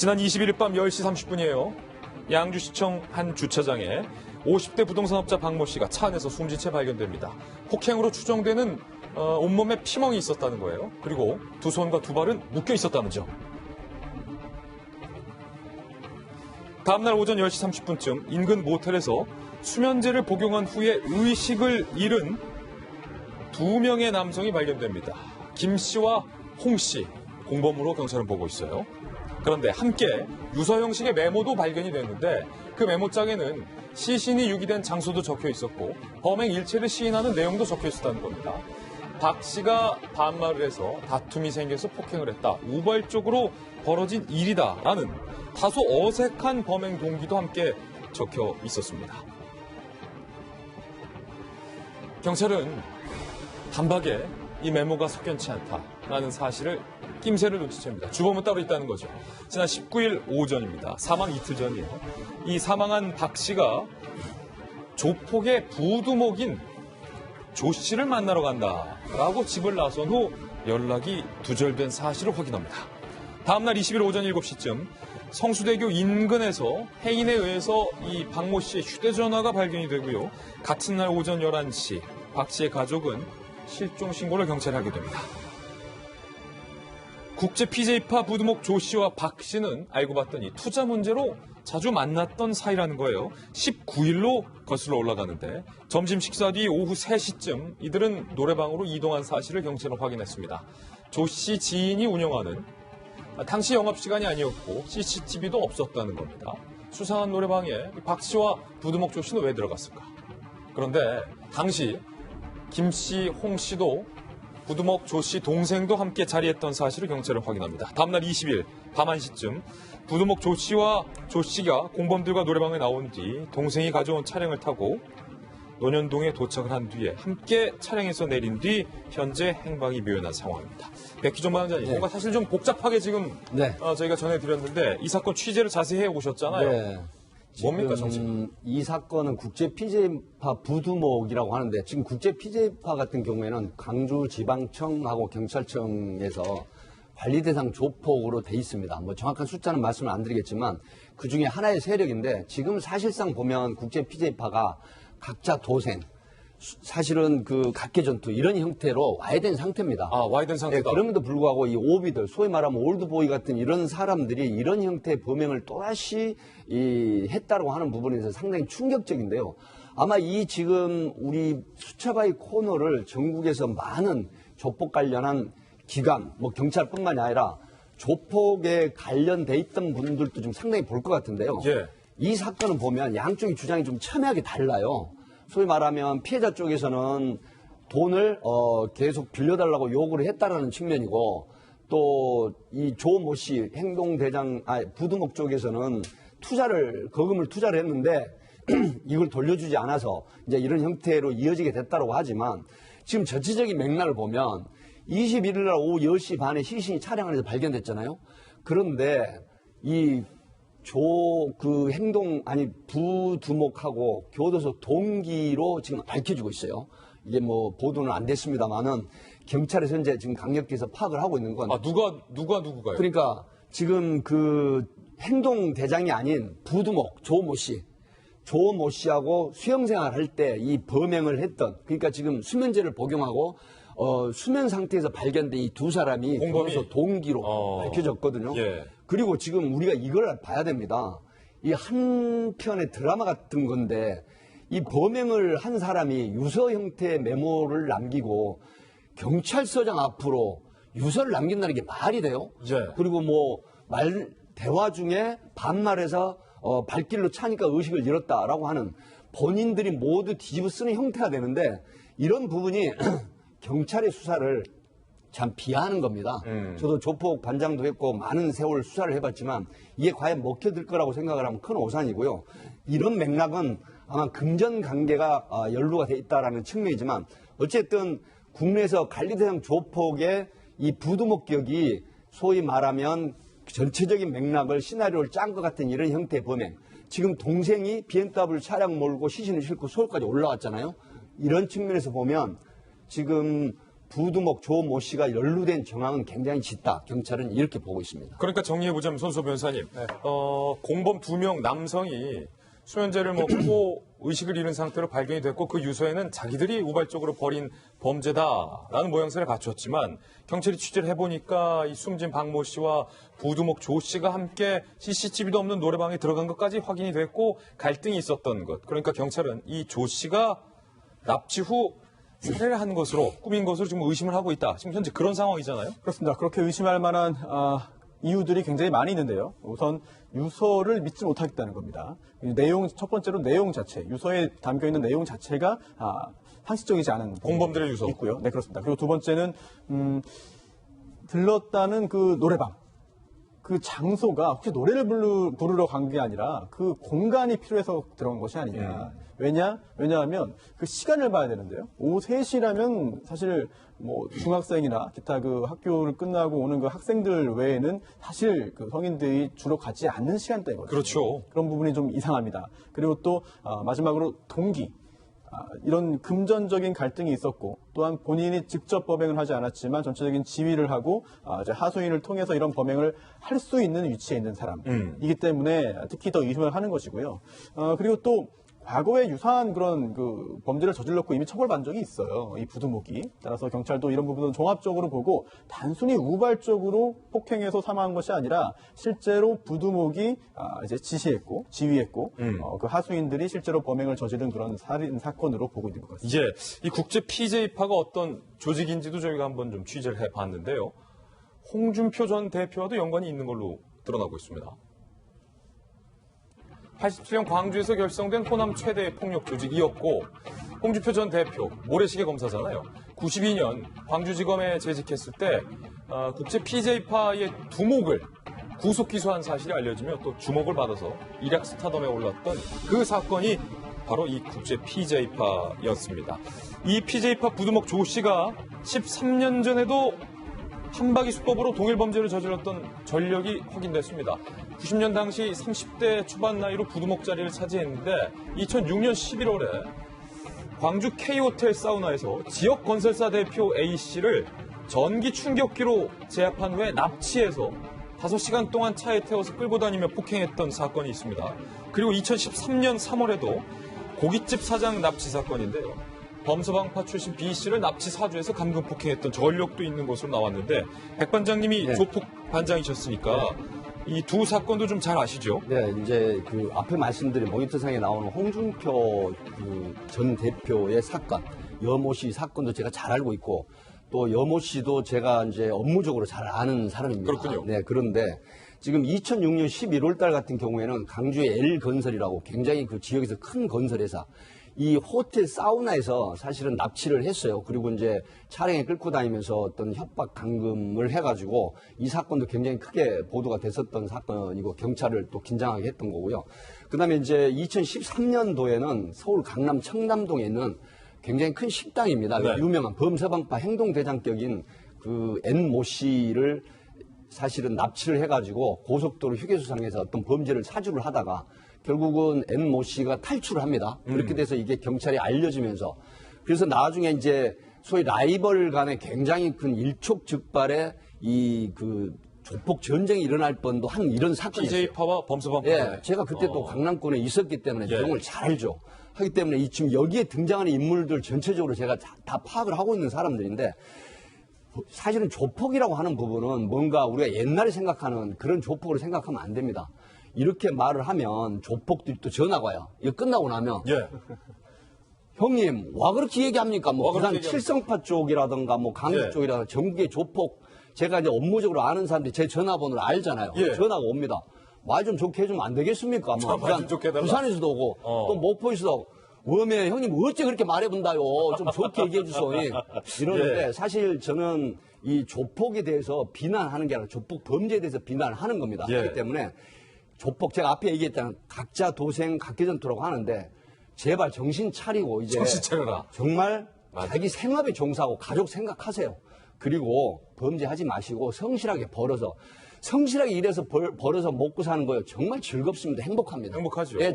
지난 21일 밤 10시 30분이에요. 양주시청 한 주차장에 50대 부동산업자 박모 씨가 차 안에서 숨진 채 발견됩니다. 폭행으로 추정되는 온몸에 피멍이 있었다는 거예요. 그리고 두 손과 두 발은 묶여 있었다는죠. 다음날 오전 10시 30분쯤 인근 모텔에서 수면제를 복용한 후에 의식을 잃은 두 명의 남성이 발견됩니다. 김 씨와 홍 씨, 공범으로 경찰은 보고 있어요. 그런데 함께 유서 형식의 메모도 발견이 됐는데 그 메모장에는 시신이 유기된 장소도 적혀 있었고 범행 일체를 시인하는 내용도 적혀 있었다는 겁니다. 박 씨가 반말을 해서 다툼이 생겨서 폭행을 했다. 우발적으로 벌어진 일이다라는 다소 어색한 범행 동기도 함께 적혀 있었습니다. 경찰은 단박에 이 메모가 석연치 않다라는 사실을 낌새를 눈치챕니다. 주범은 따로 있다는 거죠. 지난 19일 오전입니다. 사망 이틀 전이에요. 이 사망한 박 씨가 조폭의 부두목인 조 씨를 만나러 간다라고 집을 나선 후 연락이 두절된 사실을 확인합니다. 다음날 20일 오전 7시쯤 성수대교 인근에서 해인에 의해서 이 박모 씨의 휴대전화가 발견이 되고요. 같은 날 오전 11시 박 씨의 가족은 실종 신고를 경찰에 하게 됩니다. 국제 PJ파 부두목 조 씨와 박 씨는 알고 봤더니 투자 문제로 자주 만났던 사이라는 거예요. 19일로 거슬러 올라가는데 점심 식사 뒤 오후 3시쯤 이들은 노래방으로 이동한 사실을 경찰은 확인했습니다. 조 씨 지인이 운영하는 당시 영업시간이 아니었고 CCTV도 없었다는 겁니다. 수상한 노래방에 박 씨와 부두목 조 씨는 왜 들어갔을까? 그런데 당시 김 씨, 홍 씨도 부두목 조 씨 동생도 함께 자리했던 사실을 경찰은 확인합니다. 다음날 20일 밤 1시쯤 부두목 조 씨와 조 씨가 공범들과 노래방에 나온 뒤 동생이 가져온 차량을 타고 논현동에 도착을 한 뒤에 함께 차량에서 내린 뒤 현재 행방이 묘연한 상황입니다. 백희종 반장님, 뭔가 사실 좀 복잡하게 지금 저희가 전해드렸는데 이 사건 취재를 자세히 해오셨잖아요. 네. 뭡니까 정체? 이 사건은 국제 PJ파 부두목이라고 하는데 지금 국제 PJ파 같은 경우에는 광주지방청하고 경찰청에서 관리 대상 조폭으로 돼 있습니다. 뭐 정확한 숫자는 말씀을 안 드리겠지만 그 중에 하나의 세력인데 지금 사실상 보면 국제 PJ파가 각자 도생, 사실은 그 각계전투 이런 형태로 와야 된 상태입니다. 아, 와야 된 상태다. 네, 그럼에도 불구하고 이 오비들, 소위 말하면 올드보이 같은 이런 사람들이 이런 형태의 범행을 또다시 했다고 하는 부분에 대해서 상당히 충격적인데요. 아마 이 지금 우리 수차바이 코너를 전국에서 많은 조폭 관련한 기관, 뭐 경찰뿐만이 아니라 조폭에 관련돼 있던 분들도 좀 상당히 볼 것 같은데요. 예. 이 사건은 보면 양쪽의 주장이 좀 첨예하게 달라요. 소위 말하면 피해자 쪽에서는 돈을 계속 빌려달라고 요구를 했다라는 측면이고 또 이 조 모 씨 부두목 쪽에서는 거금을 투자를 했는데 이걸 돌려주지 않아서 이제 이런 형태로 이어지게 됐다고 하지만 지금 전체적인 맥락을 보면 21일 날 오후 10시 반에 시신이 차량 안에서 발견됐잖아요. 그런데 부두목하고 교도소 동기로 지금 밝혀지고 있어요. 이게 뭐 보도는 안 됐습니다만은 경찰에서 현재 지금 강력히서 파악을 하고 있는 건. 누가요? 그러니까 지금 그 행동 대장이 아닌 부두목 조 모 씨하고 수영생활 할 때 이 범행을 했던, 그러니까 지금 수면제를 복용하고 수면 상태에서 발견된 이 두 사람이 교도소 동기로 밝혀졌거든요. 예. 그리고 지금 우리가 이걸 봐야 됩니다. 이 한 편의 드라마 같은 건데 이 범행을 한 사람이 유서 형태의 메모를 남기고 경찰서장 앞으로 유서를 남긴다는 게 말이 돼요? 예. 그리고 대화 중에 반말해서 발길로 차니까 의식을 잃었다라고 하는 본인들이 모두 뒤집어 쓰는 형태가 되는데 이런 부분이 경찰의 수사를 참 비하하는 겁니다. 저도 조폭 반장도 했고 많은 세월 수사를 해봤지만 이게 과연 먹혀들 거라고 생각을 하면 큰 오산이고요. 이런 맥락은 아마 금전 관계가 연루가 돼 있다라는 측면이지만 어쨌든 국내에서 관리대상 조폭의 이 부두목 격이 소위 말하면 전체적인 맥락을 시나리오를 짠 것 같은 이런 형태의 범행. 지금 동생이 BMW 차량 몰고 시신을 싣고 서울까지 올라왔잖아요. 이런 측면에서 보면 지금 부두목 조 모 씨가 연루된 정황은 굉장히 짙다. 경찰은 이렇게 보고 있습니다. 그러니까 정리해보자면 손수호 변호사님, 공범 2명 남성이 수면제를 먹고 의식을 잃은 상태로 발견이 됐고 그 유서에는 자기들이 우발적으로 벌인 범죄다라는 모양새를 갖췄지만 경찰이 취재를 해보니까 이 숨진 박모 씨와 부두목 조 씨가 함께 CCTV도 없는 노래방에 들어간 것까지 확인이 됐고 갈등이 있었던 것. 그러니까 경찰은 이 조 씨가 납치 후 살해를 한 것으로 꾸민 것으로 지금 의심을 하고 있다. 지금 현재 그런 상황이잖아요. 그렇습니다. 그렇게 의심할 만한 이유들이 굉장히 많이 있는데요. 우선 유서를 믿지 못하겠다는 겁니다. 첫 번째로 내용 자체, 유서에 담겨 있는 내용 자체가 상식적이지 않은 공범들의 유서 있고요. 네, 그렇습니다. 그리고 두 번째는 들렀다는 그 노래방. 그 장소가 혹시 노래를 부르러 간 게 아니라 그 공간이 필요해서 들어간 것이 아니냐. 왜냐하면 그 시간을 봐야 되는데요. 오후 3시라면 사실 뭐 중학생이나 기타 그 학교를 끝나고 오는 그 학생들 외에는 사실 그 성인들이 주로 가지 않는 시간대거든요. 그렇죠. 그런 부분이 좀 이상합니다. 그리고 또 마지막으로 동기. 이런 금전적인 갈등이 있었고 또한 본인이 직접 범행을 하지 않았지만 전체적인 지휘를 하고 이제 하소인을 통해서 이런 범행을 할 수 있는 위치에 있는 사람이기 때문에 특히 더 의심을 하는 것이고요. 그리고 또 과거에 유사한 그런 그 범죄를 저질렀고 이미 처벌받은 적이 있어요. 이 부두목이. 따라서 경찰도 이런 부분은 종합적으로 보고 단순히 우발적으로 폭행해서 사망한 것이 아니라 실제로 부두목이 이제 지시했고 지휘했고 그 하수인들이 실제로 범행을 저지른 그런 살인 사건으로 보고 있는 것 같습니다. 이 국제 PJ파가 어떤 조직인지도 저희가 한번 좀 취재를 해봤는데요. 홍준표 전 대표와도 연관이 있는 걸로 드러나고 있습니다. 87년 광주에서 결성된 호남 최대의 폭력 조직이었고 홍준표 전 대표 모래시계 검사잖아요. 92년 광주지검에 재직했을 때 국제 PJ파의 두목을 구속 기소한 사실이 알려지며 또 주목을 받아서 일약 스타덤에 올랐던 그 사건이 바로 이 국제 PJ파였습니다. 이 PJ파 부두목 조 씨가 13년 전에도 한박이 수법으로 동일 범죄를 저질렀던 전력이 확인됐습니다. 90년 당시 30대 초반 나이로 부두목 자리를 차지했는데 2006년 11월에 광주 K호텔 사우나에서 지역 건설사 대표 A씨를 전기 충격기로 제압한 후에 납치해서 5시간 동안 차에 태워서 끌고 다니며 폭행했던 사건이 있습니다. 그리고 2013년 3월에도 고깃집 사장 납치 사건인데요. 범서방파 출신 B씨를 납치 사주해서 감금 폭행했던 전력도 있는 것으로 나왔는데 백 반장님이 조폭 반장이셨으니까 이 두 사건도 좀 잘 아시죠? 네, 이제 그 앞에 말씀드린 모니터상에 나오는 홍준표 전 대표의 사건, 여모 씨 사건도 제가 잘 알고 있고 또 여모 씨도 제가 이제 업무적으로 잘 아는 사람입니다. 그렇군요. 네, 그런데 지금 2006년 11월 달 같은 경우에는 강주의 L건설이라고 굉장히 그 지역에서 큰 건설회사 이 호텔 사우나에서 사실은 납치를 했어요. 그리고 이제 차량에 끌고 다니면서 어떤 협박 감금을 해가지고 이 사건도 굉장히 크게 보도가 됐었던 사건이고 경찰을 또 긴장하게 했던 거고요. 그 다음에 이제 2013년도에는 서울 강남 청담동에 있는 굉장히 큰 식당입니다. 네. 유명한 범서방파 행동대장격인 그 N모 씨를 사실은 납치를 해가지고 고속도로 휴게소상에서 어떤 범죄를 사주를 하다가 결국은 N모 씨가 탈출을 합니다. 그렇게 돼서 이게 경찰에 알려지면서 그래서 나중에 이제 소위 라이벌 간에 굉장히 큰 일촉즉발의 이 그 조폭 전쟁이 일어날 뻔도 한 이런 사건이 있어요. PJ파와 범서방파. 예, 제가 그때 또 강남권에 있었기 때문에 내용을 잘 알죠. 하기 때문에 지금 여기에 등장하는 인물들 전체적으로 제가 다 파악을 하고 있는 사람들인데 사실은 조폭이라고 하는 부분은 뭔가 우리가 옛날에 생각하는 그런 조폭으로 생각하면 안 됩니다. 이렇게 말을 하면 조폭들이 또 전화가 와요. 이거 끝나고 나면 형님 와 그렇게 얘기합니까? 뭐 부산 칠성파 쪽이라든가 뭐 강북 쪽이라든가 전국의 조폭 제가 이제 업무적으로 아는 사람들이 제 전화번호를 알잖아요. 전화가 옵니다. 말 좀 좋게 해주면 안 되겠습니까? 뭐 부산에서도 오고 또 목포에서도 웜에 형님 어째 그렇게 말해본다요. 좀 좋게 얘기해 주소. 이러는데 사실 저는 이 조폭에 대해서 비난하는 게 아니라 조폭 범죄에 대해서 비난을 하는 겁니다. 그렇기 때문에 조폭 제가 앞에 얘기했잖아요. 각자 도생 각계전투라고 하는데 제발 정신 차리고 이제 정신 차려라. 정말 자기 생업에 종사하고 가족 생각하세요. 그리고 범죄하지 마시고 성실하게 벌어서 일해서 벌어서 먹고 사는 거예요. 정말 즐겁습니다. 행복합니다. 행복하죠. 예,